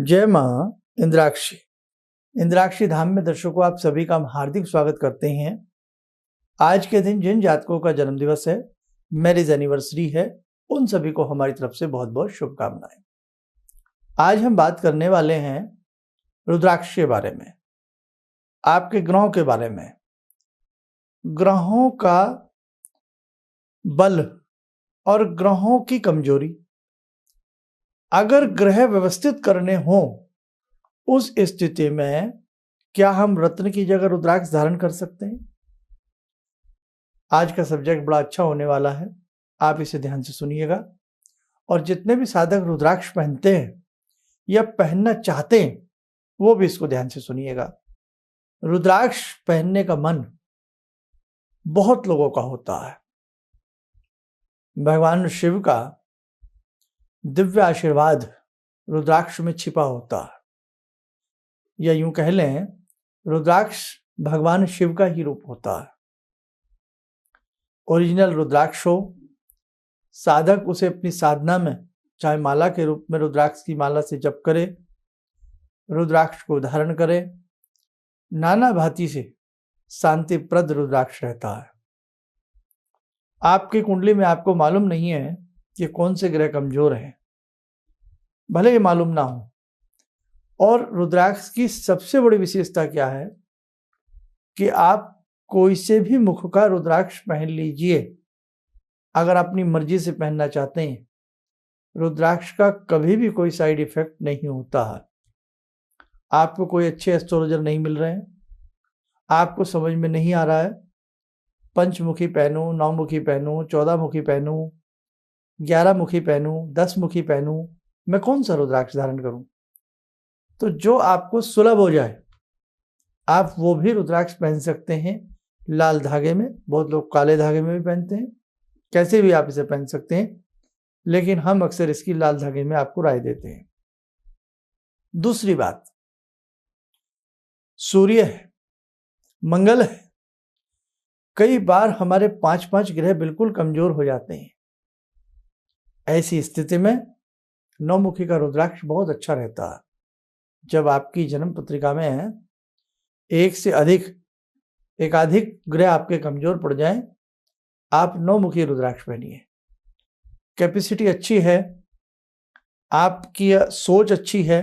जय मां इंद्राक्षी। इंद्राक्षी धाम में दर्शकों आप सभी का हम हार्दिक स्वागत करते हैं। आज के दिन जिन जातकों का जन्मदिवस है, मैरिज एनिवर्सरी है, उन सभी को हमारी तरफ से बहुत बहुत शुभकामनाएं। आज हम बात करने वाले हैं रुद्राक्ष के बारे में, आपके ग्रहों के बारे में। ग्रहों का बल और ग्रहों की कमजोरी। अगर ग्रह व्यवस्थित करने हो उस स्थिति में क्या हम रत्न की जगह रुद्राक्ष धारण कर सकते हैं? आज का सब्जेक्ट बड़ा अच्छा होने वाला है, आप इसे ध्यान से सुनिएगा। और जितने भी साधक रुद्राक्ष पहनते हैं या पहनना चाहते हैं वो भी इसको ध्यान से सुनिएगा। रुद्राक्ष पहनने का मन बहुत लोगों का होता है। भगवान शिव का दिव्य आशीर्वाद रुद्राक्ष में छिपा होता है, या यूं कह लें रुद्राक्ष भगवान शिव का ही रूप होता है। ओरिजिनल रुद्राक्ष हो, साधक उसे अपनी साधना में चाहे माला के रूप में रुद्राक्ष की माला से जप करे, रुद्राक्ष को धारण करे, नाना भांति से शांतिप्रद रुद्राक्ष रहता है। आपकी कुंडली में आपको मालूम नहीं है कि कौन से ग्रह कमजोर हैं, भले ही मालूम ना हो। और रुद्राक्ष की सबसे बड़ी विशेषता क्या है कि आप कोई से भी मुख का रुद्राक्ष पहन लीजिए, अगर अपनी मर्जी से पहनना चाहते हैं। रुद्राक्ष का कभी भी कोई साइड इफेक्ट नहीं होता है। आपको कोई अच्छे एस्ट्रोलॉजर नहीं मिल रहे हैं, आपको समझ में नहीं आ रहा है पंचमुखी पहनूं, 9 मुखी पहनूं, 14 मुखी पहनूं, 11 मुखी पहनूं, 10 मुखी पहनूं, मैं कौन सा रुद्राक्ष धारण करूं? तो जो आपको सुलभ हो जाए आप वो भी रुद्राक्ष पहन सकते हैं। लाल धागे में, बहुत लोग काले धागे में भी पहनते हैं, कैसे भी आप इसे पहन सकते हैं, लेकिन हम अक्सर इसकी लाल धागे में आपको राय देते हैं। दूसरी बात, सूर्य है, मंगल है। कई बार हमारे 5-5 ग्रह बिल्कुल कमजोर हो जाते हैं। ऐसी स्थिति में 9 मुखी का रुद्राक्ष बहुत अच्छा रहता है। जब आपकी जन्म पत्रिका में एक से एकाधिक ग्रह आपके कमजोर पड़ जाएं, आप 9 मुखी रुद्राक्ष पहनिए। कैपेसिटी अच्छी है, आपकी सोच अच्छी है।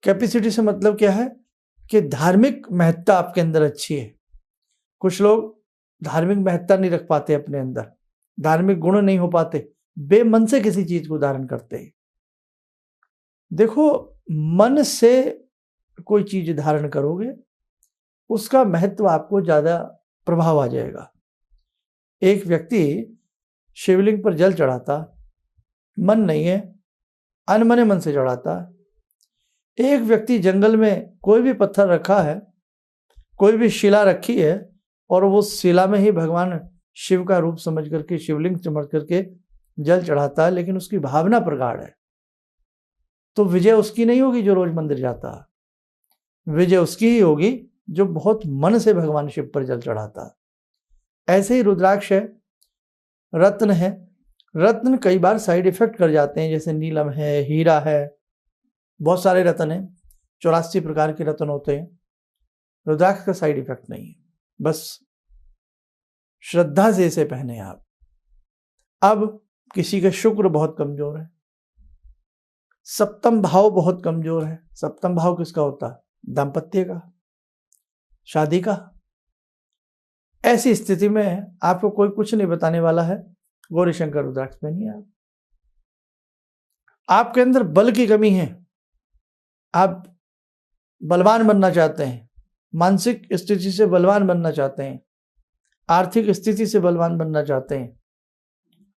कैपेसिटी से मतलब क्या है कि धार्मिक महत्ता आपके अंदर अच्छी है। कुछ लोग धार्मिक महत्ता नहीं रख पाते अपने अंदर, धार्मिक गुण नहीं हो पाते, बेमन से किसी चीज को धारण करते हैं। देखो, मन से कोई चीज धारण करोगे उसका महत्व आपको ज्यादा प्रभाव आ जाएगा। एक व्यक्ति शिवलिंग पर जल चढ़ाता, मन नहीं है, अनमने मन से चढ़ाता। एक व्यक्ति जंगल में कोई भी पत्थर रखा है, कोई भी शिला रखी है, और वो शिला में ही भगवान शिव का रूप समझ करके, शिवलिंग समझ करके जल चढ़ाता है, लेकिन उसकी भावना प्रगाढ़ है। तो विजय उसकी नहीं होगी जो रोज मंदिर जाता है, विजय उसकी ही होगी जो बहुत मन से भगवान शिव पर जल चढ़ाता है। ऐसे ही रुद्राक्ष है, रत्न है। रत्न कई बार साइड इफेक्ट कर जाते हैं, जैसे नीलम है, हीरा है, बहुत सारे रत्न हैं, 84 प्रकार के रत्न होते हैं। रुद्राक्ष का साइड इफेक्ट नहीं है, बस श्रद्धा से इसे पहने आप। अब किसी का शुक्र बहुत कमजोर है, सप्तम भाव बहुत कमजोर है। सप्तम भाव किसका होता है? दाम्पत्य का, शादी का। ऐसी स्थिति में आपको कोई कुछ नहीं बताने वाला है, गौरी शंकर रुद्राक्ष पहनिए आप। आपके अंदर बल की कमी है, आप बलवान बनना चाहते हैं, मानसिक स्थिति से बलवान बनना चाहते हैं, आर्थिक स्थिति से बलवान बनना चाहते हैं,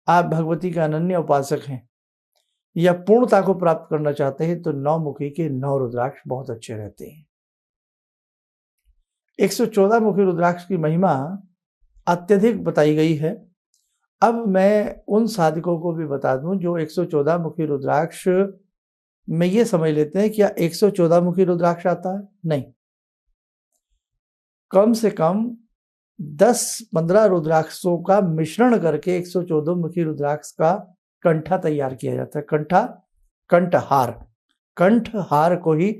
आप भगवती के अनन्य उपासक हैं या पूर्णता को प्राप्त करना चाहते हैं, तो 9 मुखी के 9 रुद्राक्ष बहुत अच्छे रहते हैं। 114 मुखी रुद्राक्ष की महिमा अत्यधिक बताई गई है। अब मैं उन साधकों को भी बता दूं जो 114 मुखी रुद्राक्ष में ये समझ लेते हैं कि क्या 114 मुखी रुद्राक्ष आता है? नहीं, कम से कम 10-15 रुद्राक्षों का मिश्रण करके 114 मुखी रुद्राक्ष का कंठा तैयार किया जाता है। कंठा, कंठहार। कंठ हार को ही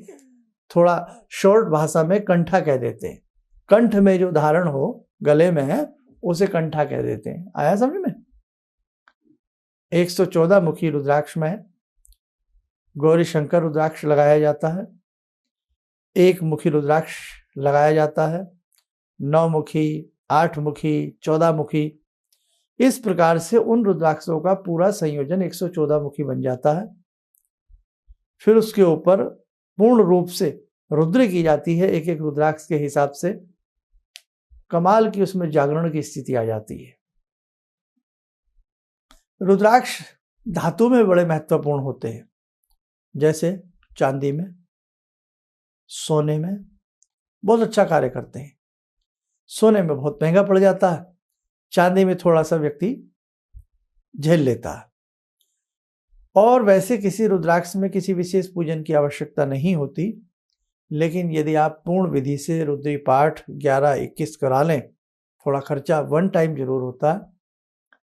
थोड़ा शॉर्ट भाषा में कंठा कह देते हैं। कंठ में जो धारण हो गले में है उसे कंठा कह देते हैं। आया समझ में? 114 मुखी रुद्राक्ष में गौरी शंकर रुद्राक्ष लगाया जाता है, 1 मुखी रुद्राक्ष लगाया जाता है, 9 मुखी, 8 मुखी, 14 मुखी। इस प्रकार से उन रुद्राक्षों का पूरा संयोजन 114 मुखी बन जाता है। फिर उसके ऊपर पूर्ण रूप से रुद्र की जाती है, एक एक रुद्राक्ष के हिसाब से। कमाल की उसमें जागरण की स्थिति आ जाती है। रुद्राक्ष धातु में बड़े महत्वपूर्ण होते हैं, जैसे चांदी में, सोने में बहुत अच्छा कार्य करते हैं। सोने में बहुत महंगा पड़ जाता है, चांदी में थोड़ा सा व्यक्ति झेल लेता है। और वैसे किसी रुद्राक्ष में किसी विशेष पूजन की आवश्यकता नहीं होती, लेकिन यदि आप पूर्ण विधि से रुद्री पाठ 11-21 करा लें, थोड़ा खर्चा वन टाइम जरूर होता है,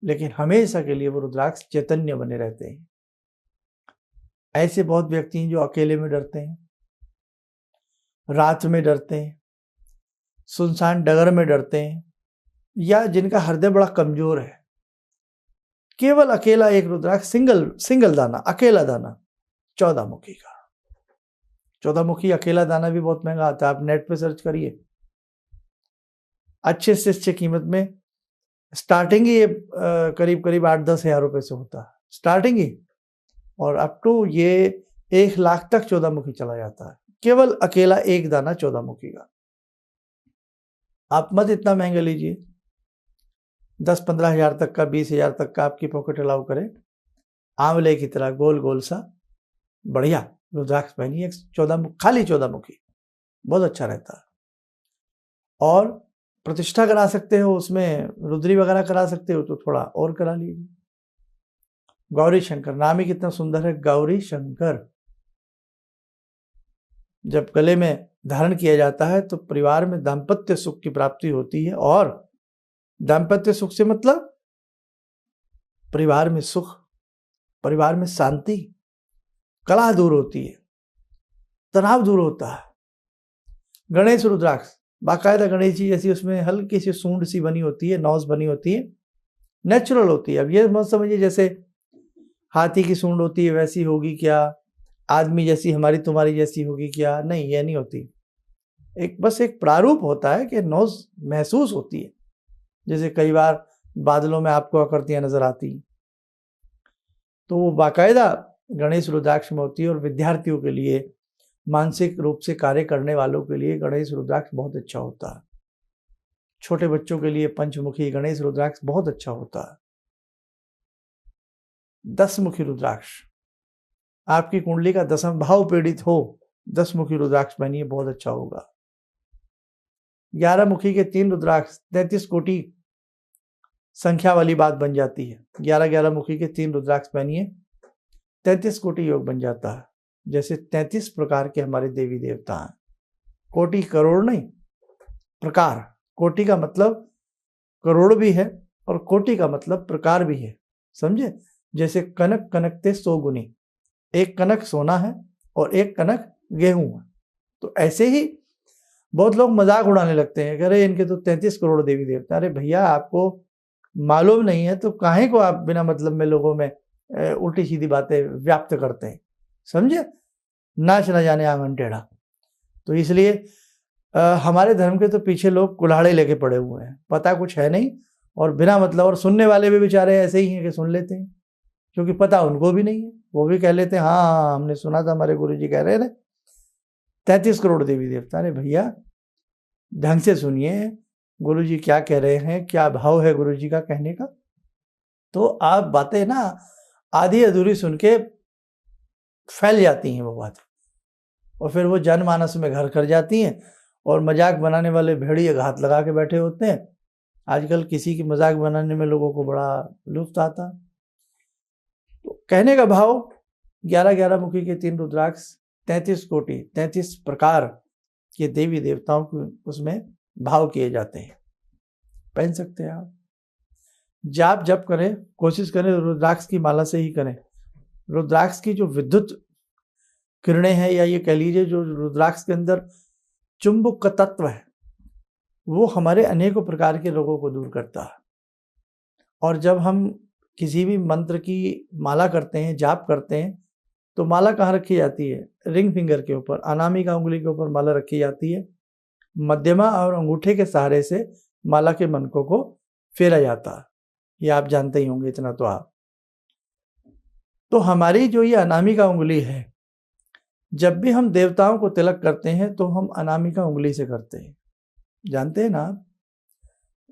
लेकिन हमेशा के लिए वो रुद्राक्ष चैतन्य बने रहते हैं। ऐसे बहुत व्यक्ति हैं जो अकेले में डरते हैं, रात में डरते हैं, सुनसान डगर में डरते हैं, या जिनका हृदय बड़ा कमजोर है। केवल अकेला एक रुद्राक्ष, सिंगल दाना, अकेला दाना 14 मुखी का। 14 मुखी अकेला दाना भी बहुत महंगा आता है, आप नेट पे सर्च करिए। अच्छे से अच्छे कीमत में स्टार्टिंग ही करीब 8-10 हज़ार रुपए से होता है, स्टार्टिंग ही, और अप टू ये 1 लाख तक 14 मुखी चला जाता है। केवल अकेला एक दाना 14 मुखी का। आप मत इतना महंगा लीजिए, 10-15 हज़ार तक का, 20 हज़ार तक का आपकी पॉकेट अलाउ करे। आंवले की तरह गोल गोल सा बढ़िया रुद्राक्ष पहनिए, 14 खाली 14 मुखी, बहुत अच्छा रहता है। और प्रतिष्ठा करा सकते हो, उसमें रुद्री वगैरह करा सकते हो तो थोड़ा और करा लीजिए। गौरी शंकर, नाम ही कितना सुंदर है, गौरी शंकर। जब गले में धारण किया जाता है तो परिवार में दाम्पत्य सुख की प्राप्ति होती है। और दाम्पत्य सुख से मतलब परिवार में सुख, परिवार में शांति, कलह दूर होती है, तनाव दूर होता है। गणेश रुद्राक्ष, बाकायदा गणेश जी जैसी उसमें हल्की सी सूंड सी बनी होती है, नौज बनी होती है, नेचुरल होती है। अब ये मत समझिए जैसे हाथी की सूंड होती है वैसी होगी क्या, आदमी जैसी हमारी तुम्हारी जैसी होगी क्या, नहीं, ये नहीं होती। बस एक प्रारूप होता है कि नौज महसूस होती है, जैसे कई बार बादलों में आपको आकृतियां नजर आती, तो वो बाकायदा गणेश रुद्राक्ष में होती है। और विद्यार्थियों के लिए, मानसिक रूप से कार्य करने वालों के लिए गणेश रुद्राक्ष बहुत अच्छा होता है। छोटे बच्चों के लिए पंचमुखी गणेश रुद्राक्ष बहुत अच्छा होता है। 10 मुखी रुद्राक्ष, आपकी कुंडली का 10वां भाव पीड़ित हो, 10 मुखी रुद्राक्ष पहनिए, बहुत अच्छा होगा। 11 मुखी के 3 रुद्राक्ष 33 कोटि संख्या वाली बात बन जाती है। 11 मुखी के 3 रुद्राक्ष पहनिए, 33 कोटि योग बन जाता है। जैसे 33 प्रकार के हमारे देवी देवता हैं। कोटि करोड़ नहीं, प्रकार। कोटि का मतलब करोड़ भी है और कोटि का मतलब प्रकार भी है, समझे? जैसे कनक कनकते 100 गुनी, एक कनक सोना है और एक कनक गेहूं है। तो ऐसे ही बहुत लोग मजाक उड़ाने लगते हैं, कह रहे इनके तो 33 करोड़ देवी देवता। अरे भैया, आपको मालूम नहीं है तो काहे को आप बिना मतलब में लोगों में उल्टी सीधी बातें व्याप्त करते हैं, समझे? नाच न जाने आंगन टेढ़ा। तो इसलिए हमारे धर्म के तो पीछे लोग कुल्हाड़े लेके पड़े हुए हैं, पता कुछ है नहीं, और बिना मतलब, और सुनने वाले भी बेचारे ऐसे ही हैं कि सुन लेते हैं, क्योंकि पता उनको भी नहीं है। वो भी कह लेते हैं हाँ हमने सुना था, हमारे गुरुजी कह रहे थे 33 करोड़ देवी देवता। अरे भैया, ढंग से सुनिए गुरुजी क्या कह रहे हैं, क्या भाव है गुरुजी का कहने का। तो आप बातें ना आधी अधूरी सुन के फैल जाती हैं वो बातें, और फिर वो जनमानस में घर कर जाती हैं, और मजाक बनाने वाले भेड़िए घात लगा के बैठे होते हैं। आजकल किसी की मजाक बनाने में लोगों को बड़ा लुत्फ आता है। तो कहने का भाव, 11 मुखी के 3 रुद्राक्ष, 33 कोटि, 33 प्रकार के देवी देवताओं को उसमें भाव किए जाते हैं, पहन सकते हैं आप। जाप जप करें, कोशिश करें रुद्राक्ष की माला से ही करें। रुद्राक्ष की जो विद्युत किरणें हैं, या ये कह लीजिए जो रुद्राक्ष के अंदर चुंबक का तत्व है, वो हमारे अनेकों प्रकार के रोगों को दूर करता है। और जब हम किसी भी मंत्र की माला करते हैं, जाप करते हैं, तो माला कहाँ रखी जाती है? रिंग फिंगर के ऊपर, अनामिका उंगली के ऊपर माला रखी जाती है। मध्यमा और अंगूठे के सहारे से माला के मनकों को फेरा जाता है, ये आप जानते ही होंगे, इतना तो आप। तो हमारी जो ये अनामिका उंगली है, जब भी हम देवताओं को तिलक करते हैं तो हम अनामिका उंगली से करते हैं, जानते हैं ना आप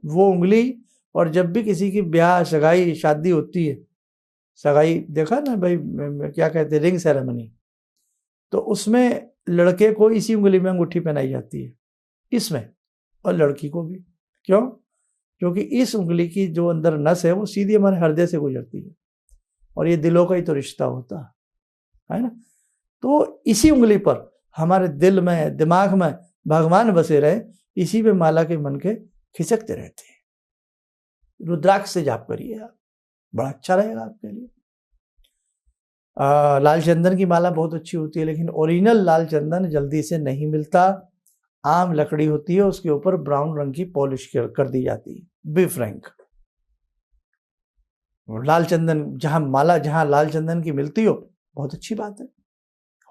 वो उंगली। और जब भी किसी की ब्याह, सगाई, शादी होती है, सगाई देखा ना भाई, क्या कहते हैं, रिंग सेरेमनी, तो उसमें लड़के को इसी उंगली में अंगूठी पहनाई जाती है, इसमें, और लड़की को भी। क्यों? क्योंकि इस उंगली की जो अंदर नस है वो सीधी हमारे हृदय से गुजरती है, और ये दिलों का ही तो रिश्ता होता है ना। तो इसी उंगली पर हमारे दिल में, दिमाग में भगवान बसे रहे, इसी पे माला के मन के खिसकते रहते हैं। रुद्राक्ष से जाप करिए आप, बड़ा अच्छा रहेगा आपके लिए। लाल चंदन की माला बहुत अच्छी होती है, लेकिन ओरिजिनल लाल चंदन जल्दी से नहीं मिलता। आम लकड़ी होती है, उसके ऊपर ब्राउन रंग की पॉलिश कर दी जाती है, बी फ्रैंक। लाल चंदन जहां लाल चंदन की मिलती हो, बहुत अच्छी बात है,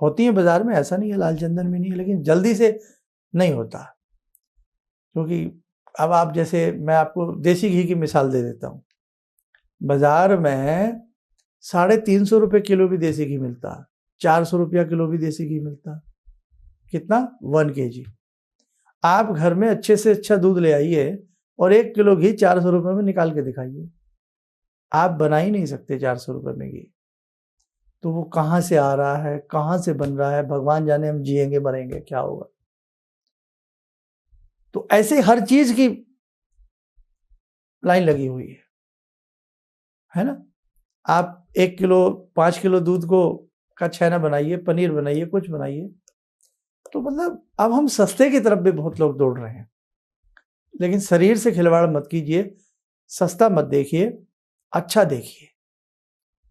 होती है बाजार में, ऐसा नहीं है लाल चंदन में नहीं है, लेकिन जल्दी से नहीं होता। क्योंकि अब आप जैसे, मैं आपको देसी घी की मिसाल दे देता हूँ। बाजार में 350 रुपये किलो भी देसी घी मिलता है, 400 रुपया किलो भी देसी घी मिलता है। कितना? 1 kg। आप घर में अच्छे से अच्छा दूध ले आइए और 1 किलो घी 400 रुपये में निकाल के दिखाइए, आप बना ही नहीं सकते 400 रुपये में घी। तो वो कहाँ से आ रहा है, कहाँ से बन रहा है, भगवान जाने, हम जिएंगे मरेंगे क्या होगा। तो ऐसे हर चीज की लाइन लगी हुई है ना। आप 1 किलो 5 किलो दूध का छेना बनाइए, पनीर बनाइए, कुछ बनाइए, तो मतलब अब हम सस्ते की तरफ भी बहुत लोग दौड़ रहे हैं। लेकिन शरीर से खिलवाड़ मत कीजिए, सस्ता मत देखिए, अच्छा देखिए,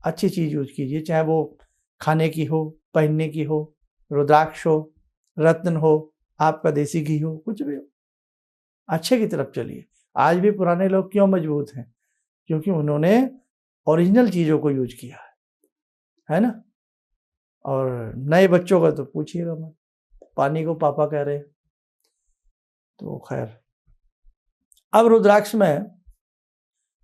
अच्छी चीज यूज कीजिए, चाहे वो खाने की हो, पहनने की हो, रुद्राक्ष हो, रत्न हो, आपका देसी घी हो, कुछ भी हो, अच्छे की तरफ चलिए। आज भी पुराने लोग क्यों मजबूत हैं? क्योंकि उन्होंने ओरिजिनल चीजों को यूज किया है ना। और नए बच्चों का तो पूछिएगा मत, पानी को पापा कह रहे हैं। तो खैर, अब रुद्राक्ष में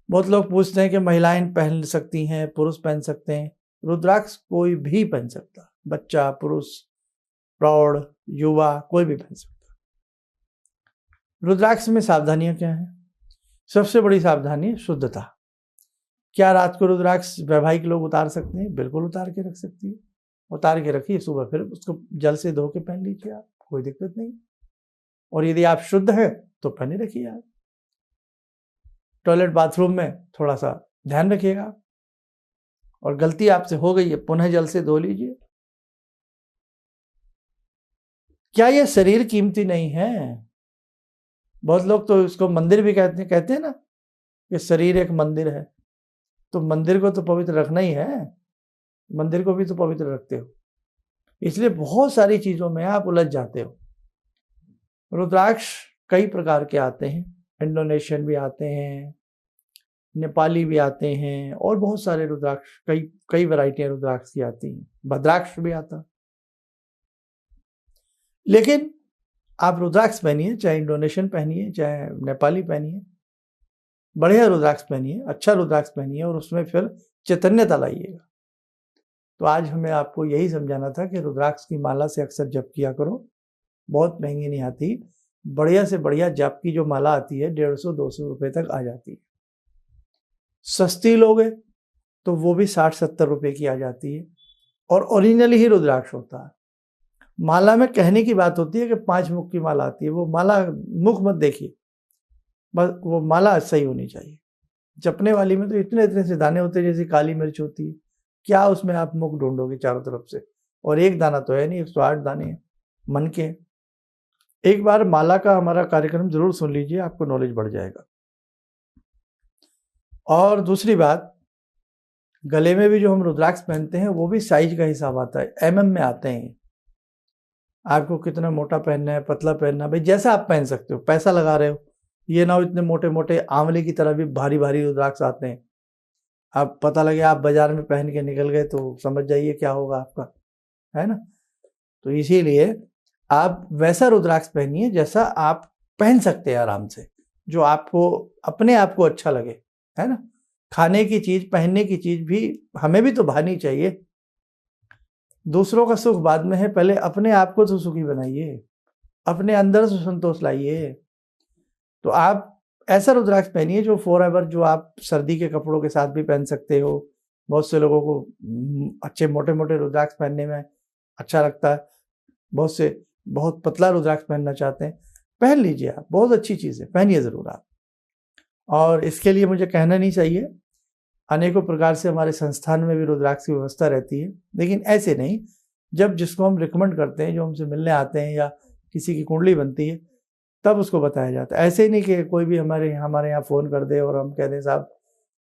बहुत लोग पूछते हैं कि महिलाएं पहन सकती हैं, पुरुष पहन सकते हैं। रुद्राक्ष कोई भी पहन सकता, बच्चा, पुरुष, प्रौढ़, युवा, कोई भी पहन सकता। रुद्राक्ष में सावधानियां क्या हैं? सबसे बड़ी सावधानी है शुद्धता। क्या रात को रुद्राक्ष वैवाहिक लोग उतार सकते हैं? बिल्कुल उतार के रख सकती है, उतार के रखिए, सुबह फिर उसको जल से धो के पहन लीजिए आप, कोई दिक्कत नहीं। और यदि आप शुद्ध हैं तो पहने रखिए आप। टॉयलेट बाथरूम में थोड़ा सा ध्यान रखिएगा, और गलती आपसे हो गई है, पुनः जल से धो लीजिए। क्या यह शरीर कीमती नहीं है? बहुत लोग तो इसको मंदिर भी कहते हैं ना, कि शरीर एक मंदिर है। तो मंदिर को तो पवित्र रखना ही है, मंदिर को भी तो पवित्र रखते हो, इसलिए बहुत सारी चीजों में आप उलझ जाते हो। रुद्राक्ष कई प्रकार के आते हैं, इंडोनेशियन भी आते हैं, नेपाली भी आते हैं, और बहुत सारे रुद्राक्ष, कई वैरायटियां रुद्राक्ष की आती हैं, भद्राक्ष भी आता। लेकिन आप रुद्राक्ष पहनिए, चाहे इंडोनेशियन पहनिए, चाहे नेपाली पहनिए, बढ़िया रुद्राक्ष पहनिए, अच्छा रुद्राक्ष पहनिए, और उसमें फिर चैतन्यता लाइएगा। तो आज हमें आपको यही समझाना था कि रुद्राक्ष की माला से अक्सर जप किया करो, बहुत महंगी नहीं आती, बढ़िया से बढ़िया जप की जो माला आती है 150-200 रुपये तक आ जाती है। सस्ती लोगे तो वो भी 60-70 रुपये की आ जाती है, और ओरिजिनली ही रुद्राक्ष होता है। माला में कहने की बात होती है कि 5 मुख की माला आती है, वो माला मुख मत देखिए, बस वो माला सही होनी चाहिए। जपने वाली में तो इतने इतने से दाने होते हैं, जैसे काली मिर्च होती है, क्या उसमें आप मुख ढूंढोगे चारों तरफ से, और एक दाना तो है नहीं, 108 दाने हैं मन के। एक बार माला का हमारा कार्यक्रम जरूर सुन लीजिए, आपको नॉलेज बढ़ जाएगा। और दूसरी बात, गले में भी जो हम रुद्राक्ष पहनते हैं वो भी साइज का हिसाब आता है, एमएम में आते हैं। आपको कितना मोटा पहनना है, पतला पहनना है, भाई जैसा आप पहन सकते हो। पैसा लगा रहे हो, ये ना हो इतने मोटे मोटे आंवले की तरह भी भारी भारी रुद्राक्ष आते हैं। आप पता लगे आप बाजार में पहन के निकल गए तो समझ जाइए क्या होगा आपका, है ना। तो इसीलिए आप वैसा रुद्राक्ष पहनिए जैसा आप पहन सकते हैं आराम से, जो आपको अपने आप को अच्छा लगे, है ना। खाने की चीज, पहनने की चीज भी हमें भी तो भानी चाहिए। दूसरों का सुख बाद में है, पहले अपने आप को तो सुखी बनाइए, अपने अंदर से संतोष लाइए। तो आप ऐसा रुद्राक्ष पहनिए जो फॉरएवर, जो आप सर्दी के कपड़ों के साथ भी पहन सकते हो। बहुत से लोगों को अच्छे मोटे मोटे रुद्राक्ष पहनने में अच्छा लगता है, बहुत से बहुत पतला रुद्राक्ष पहनना चाहते हैं। पहन लीजिए आप, बहुत अच्छी चीज़ है, पहनिए ज़रूर आप। और इसके लिए मुझे कहना नहीं चाहिए, अनेकों प्रकार से हमारे संस्थान में भी रुद्राक्ष की व्यवस्था रहती है, लेकिन ऐसे नहीं। जब जिसको हम रिकमेंड करते हैं, जो हमसे मिलने आते हैं या किसी की कुंडली बनती है, तब उसको बताया जाता है। ऐसे ही नहीं कि कोई भी हमारे यहाँ फ़ोन कर दे और हम कह दें साहब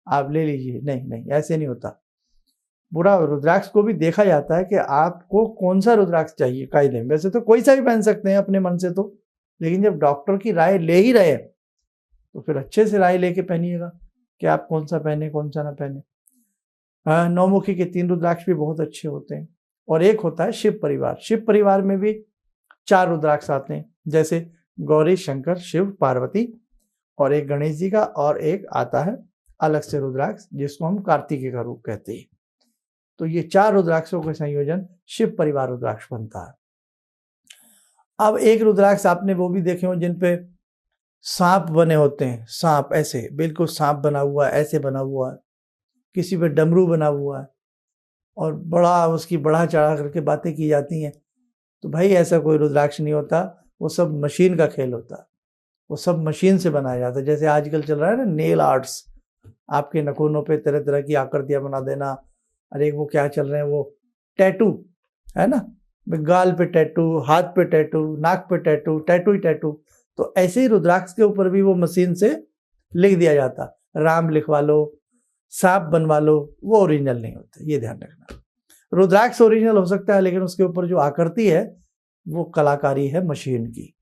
आप ले लीजिए, नहीं, ऐसे नहीं होता। पूरा रुद्राक्ष को भी देखा जाता है कि आपको कौन सा रुद्राक्ष चाहिए कायदे में। वैसे तो कोई सा भी पहन सकते हैं अपने मन से तो, लेकिन जब डॉक्टर की राय ले ही रहे तो फिर अच्छे से राय लेके पहनिएगा कि आप कौन सा पहने, कौन सा ना पहने। नौमुखी के 3 रुद्राक्ष भी बहुत अच्छे होते हैं। और एक होता है शिव परिवार। शिव परिवार में भी 4 रुद्राक्ष आते हैं, जैसे गौरी, शंकर, शिव, पार्वती, और एक गणेश जी का, और एक आता है अलग से रुद्राक्ष जिसको हम कार्तिकेय का रूप कहते हैं। तो ये 4 रुद्राक्षों का संयोजन शिव परिवार रुद्राक्ष बनता है। अब एक रुद्राक्ष आपने वो भी देखे हो जिन पे सांप बने होते हैं, सांप ऐसे बिल्कुल सांप बना हुआ है, ऐसे बना हुआ है, किसी पे डमरू बना हुआ है, और बड़ा उसकी बढ़ा चढ़ा करके बातें की जाती हैं। तो भाई ऐसा कोई रुद्राक्ष नहीं होता, वो सब मशीन का खेल होता है, वो सब मशीन से बनाया जाता है। जैसे आजकल चल रहा है ना नेल आर्ट्स, आपके नखूनों पे तरह तरह की आकृतियां बना देना। अरे वो क्या चल रहे हैं, वो टैटू, है ना, गाल पे टैटू, हाथ पे टैटू, नाक पे टैटू, टैटू ही टैटू। तो ऐसे ही रुद्राक्ष के ऊपर भी वो मशीन से लिख दिया जाता, राम लिखवा लो, सांप बनवा लो, वो ओरिजिनल नहीं होता, ये ध्यान रखना। रुद्राक्ष ओरिजिनल हो सकता है, लेकिन उसके ऊपर जो आकृति है वो कलाकारी है मशीन की।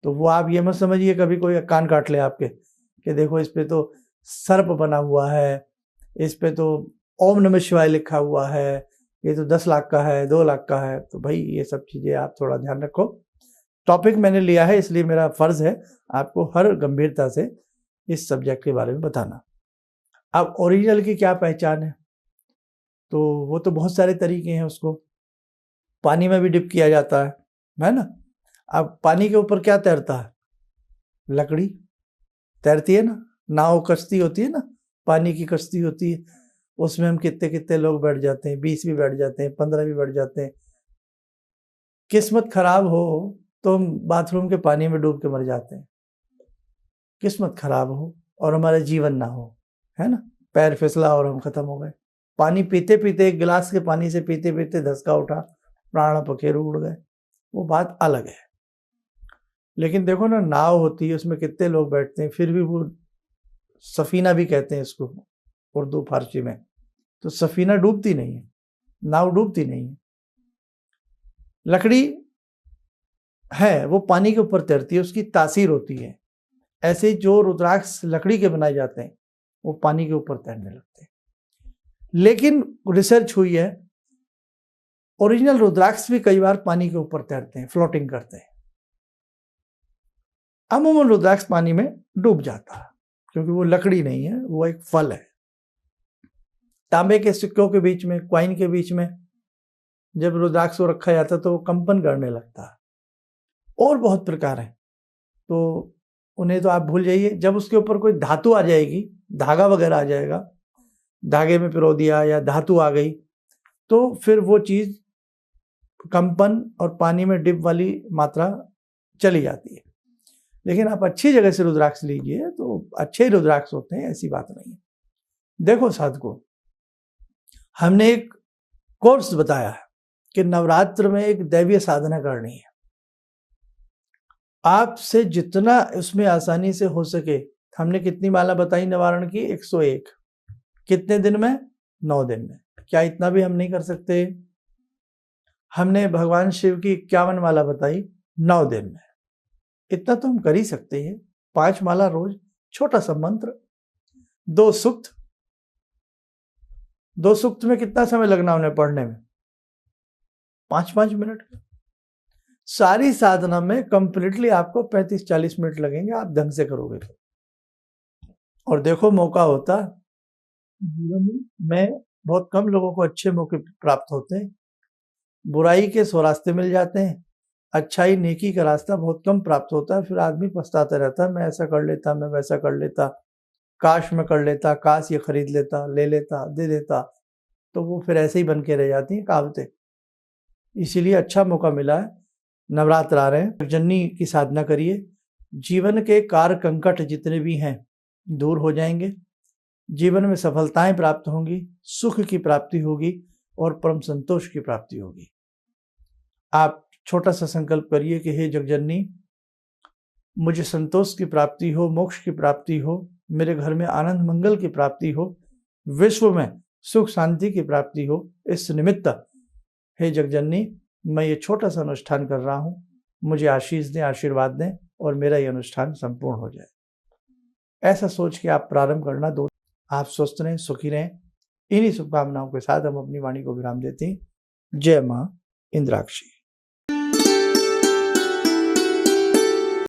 तो वो आप ये मत समझिए कभी कोई कान काट ले आपके कि देखो इस पे तो सर्प बना हुआ है, इस पे तो ओम नमः शिवाय लिखा हुआ है, ये तो 10 लाख का है, 2 लाख का है। तो भाई ये सब चीज़ें आप थोड़ा ध्यान रखो। टॉपिक मैंने लिया है, इसलिए मेरा फर्ज है आपको हर गंभीरता से इस सब्जेक्ट के बारे में बताना। अब ओरिजिनल की क्या पहचान है, तो वो तो बहुत सारे तरीके हैं। उसको पानी में भी डिप किया जाता है ना। अब पानी के ऊपर क्या तैरता है, लकड़ी तैरती है ना, नाव कश्ती होती है ना, पानी की कश्ती होती है, उसमें हम कितने लोग बैठ जाते हैं, 20 भी बैठ जाते हैं, 15 भी बैठ जाते हैं। किस्मत खराब हो तो हम बाथरूम के पानी में डूब के मर जाते हैं, किस्मत खराब हो और हमारा जीवन ना हो, है ना, पैर फिसला और हम खत्म हो गए। पानी पीते पीते, एक गिलास के पानी से पीते पीते धसका उठा, प्राण पखेरु उड़ गए, वो बात अलग है। लेकिन देखो ना, नाव होती है, उसमें कितने लोग बैठते हैं, फिर भी वो सफीना भी कहते हैं इसको उर्दू फारसी में, तो सफीना डूबती नहीं है, नाव डूबती नहीं है। लकड़ी है वो पानी के ऊपर तैरती है, उसकी तासीर होती है। ऐसे जो रुद्राक्ष लकड़ी के बनाए जाते हैं वो पानी के ऊपर तैरने लगते हैं। लेकिन रिसर्च हुई है, ओरिजिनल रुद्राक्ष भी कई बार पानी के ऊपर तैरते हैं, फ्लोटिंग करते हैं। अमूमन रुद्राक्ष पानी में डूब जाता है, क्योंकि वो लकड़ी नहीं है, वो एक फल है। तांबे के सिक्कों के बीच में, क्वाइन के बीच में जब रुद्राक्ष को रखा जाता है तो वो कंपन करने लगता है। और बहुत प्रकार हैं, तो उन्हें तो आप भूल जाइए। जब उसके ऊपर कोई धातु आ जाएगी, धागा वगैरह आ जाएगा, धागे में पिरो दिया या धातु आ गई, तो फिर वो चीज़ कंपन और पानी में डिप वाली मात्रा चली जाती है। लेकिन आप अच्छी जगह से रुद्राक्ष लीजिए तो अच्छे ही रुद्राक्ष होते हैं, ऐसी बात नहीं है। देखो साधकों, हमने एक कोर्स बताया है कि नवरात्र में एक दैवीय साधना करनी है। आपसे जितना उसमें आसानी से हो सके, हमने कितनी माला बताई निवारण की, 101। कितने दिन में, 9 दिन में। क्या इतना भी हम नहीं कर सकते? हमने भगवान शिव की 51 माला बताई 9 दिन में, इतना तो हम कर ही सकते हैं। 5 माला रोज, छोटा सा मंत्र, 2 सूक्त। 2 सूक्त में कितना समय लगना उन्हें पढ़ने में? 5-5 मिनट। सारी साधना में कंप्लीटली आपको 35-40 मिनट लगेंगे, आप ढंग से करोगे तो। और देखो, मौका होता जीवन में बहुत कम लोगों को अच्छे मौके प्राप्त होते हैं। बुराई के 100 रास्ते मिल जाते हैं, अच्छाई नेकी का रास्ता बहुत कम प्राप्त होता है। फिर आदमी पछताता रहता है, मैं ऐसा कर लेता, मैं वैसा कर लेता, काश मैं कर लेता, काश ये खरीद लेता, ले लेता, दे देता। तो वो फिर ऐसे ही बन के रह जाती हैं कहावतें। इसीलिए अच्छा मौका मिला है, नवरात्र आ रहे हैं, जगजननी की साधना करिए। जीवन के कार कंकट जितने भी हैं दूर हो जाएंगे, जीवन में सफलताएं प्राप्त होंगी, सुख की प्राप्ति होगी और परम संतोष की प्राप्ति होगी। आप छोटा सा संकल्प करिए कि हे जगजननी, मुझे संतोष की प्राप्ति हो, मोक्ष की प्राप्ति हो, मेरे घर में आनंद मंगल की प्राप्ति हो, विश्व में सुख शांति की प्राप्ति हो। इस निमित्त हे जगजननी, मैं ये छोटा सा अनुष्ठान कर रहा हूँ, मुझे आशीष दें, आशीर्वाद दें और मेरा ये अनुष्ठान संपूर्ण हो जाए। ऐसा सोच के आप प्रारंभ करना। दो, आप स्वस्थ रहें, सुखी रहें। इन्हीं शुभकामनाओं के साथ हम अपनी वाणी को विराम देते हैं। जय मां इंद्राक्षी।